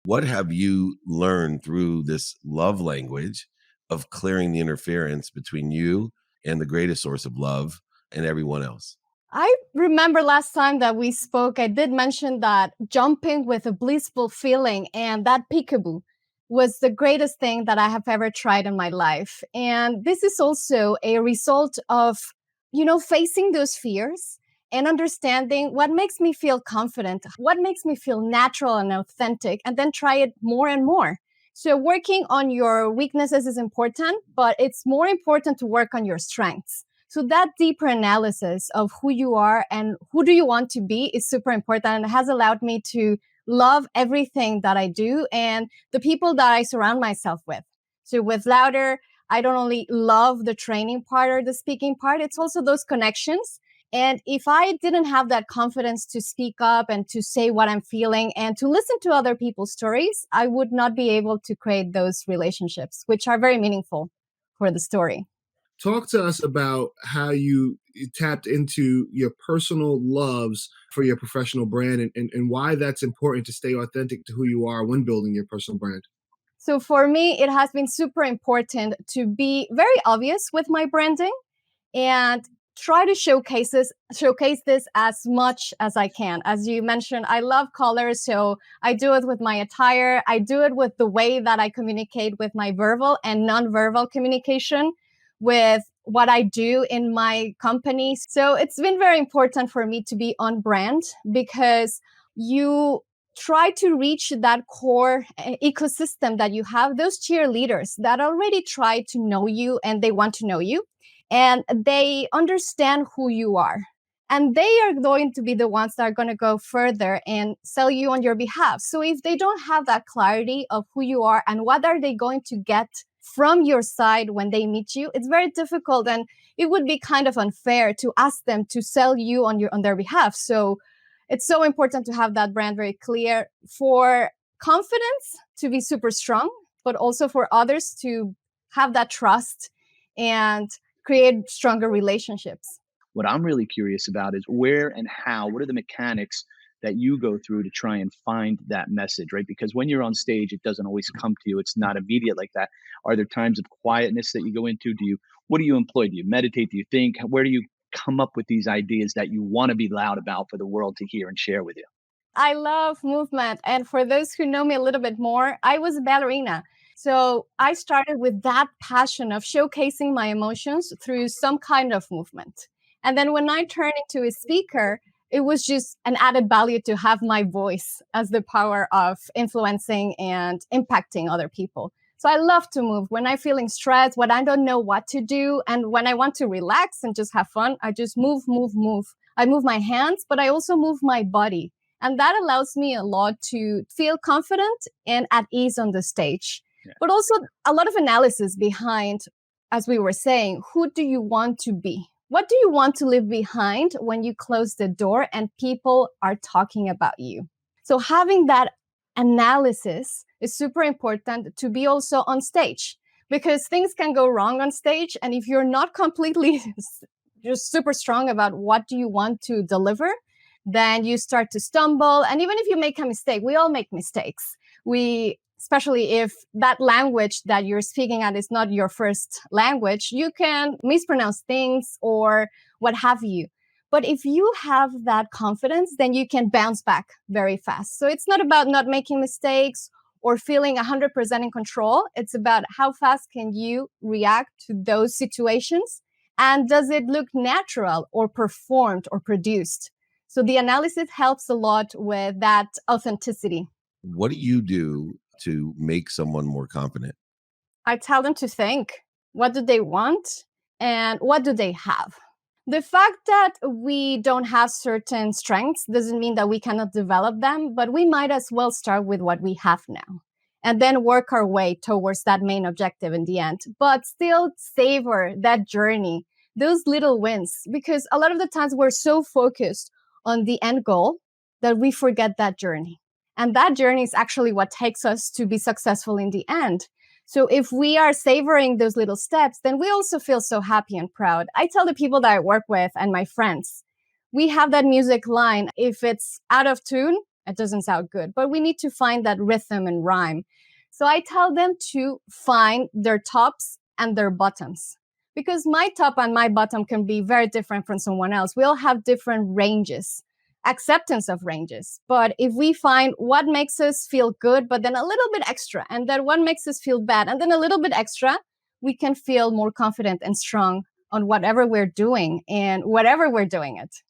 What have you learned through this love language of clearing the interference between you and the greatest source of love and everyone else? I remember last time that we spoke, I did mention that jumping with a blissful feeling and that peekaboo was the greatest thing that I have ever tried in my life. And this is also a result of, facing those fears and understanding what makes me feel confident, what makes me feel natural and authentic, and then try it more and more. So working on your weaknesses is important, but it's more important to work on your strengths. So that deeper analysis of who you are and who do you want to be is super important and has allowed me to love everything that I do and the people that I surround myself with. So with Louder, I don't only love the training part or the speaking part, it's also those connections. And if I didn't have that confidence to speak up and to say what I'm feeling and to listen to other people's stories, I would not be able to create those relationships, which are very meaningful for the story. Talk to us about how you tapped into your personal loves for your professional brand and why that's important to stay authentic to who you are when building your personal brand. So for me, it has been super important to be very obvious with my branding and try to showcase this as much as I can. As you mentioned, I love colors, so I do it with my attire. I do it with the way that I communicate with my verbal and non-verbal communication, with what I do in my company. So it's been very important for me to be on brand because you try to reach that core ecosystem that you have, those cheerleaders that already try to know you and they want to know you and they understand who you are. And they are going to be the ones that are going to go further and sell you on your behalf. So if they don't have that clarity of who you are and what are they going to get from your side when they meet you, it's very difficult and it would be kind of unfair to ask them to sell you on their behalf. So it's so important to have that brand very clear for confidence to be super strong, but also for others to have that trust and create stronger relationships. What I'm really curious about is where and how, what are the mechanics that you go through to try and find that message, right? Because when you're on stage, it doesn't always come to you. It's not immediate like that. Are there times of quietness that you go into? What do you employ? Do you meditate? Do you think? Where do you come up with these ideas that you want to be loud about for the world to hear and share with you? I love movement. And for those who know me a little bit more, I was a ballerina. So I started with that passion of showcasing my emotions through some kind of movement. And then when I turned into a speaker, it was just an added value to have my voice as the power of influencing and impacting other people. So I love to move when I'm feeling stressed, when I don't know what to do. And when I want to relax and just have fun, I just move, move, move. I move my hands, but I also move my body. And that allows me a lot to feel confident and at ease on the stage. Yeah. But also a lot of analysis behind, as we were saying, who do you want to be? What do you want to leave behind when you close the door and people are talking about you? So having that analysis is super important to be also on stage because things can go wrong on stage. And if you're not completely just super strong about what do you want to deliver, then you start to stumble. And even if you make a mistake, we all make mistakes. Especially if that language that you're speaking at is not your first language, you can mispronounce things or what have you. But if you have that confidence, then you can bounce back very fast. So it's not about not making mistakes or feeling 100% in control. It's about how fast can you react to those situations? And does it look natural or performed or produced? So the analysis helps a lot with that authenticity. What do you do to make someone more confident? I tell them to think, what do they want and what do they have? The fact that we don't have certain strengths doesn't mean that we cannot develop them, but we might as well start with what we have now and then work our way towards that main objective in the end, but still savor that journey, those little wins, because a lot of the times we're so focused on the end goal that we forget that journey. And that journey is actually what takes us to be successful in the end. So if we are savoring those little steps, then we also feel so happy and proud. I tell the people that I work with and my friends, we have that music line. If it's out of tune, It doesn't sound good, but we need to find that rhythm and rhyme. So I tell them to find their tops and their bottoms, because my top and my bottom can be very different from someone else. We all have different ranges, acceptance of ranges. But if we find what makes us feel good, but then a little bit extra, and then what makes us feel bad, and then a little bit extra, we can feel more confident and strong on whatever we're doing and whatever we're doing it.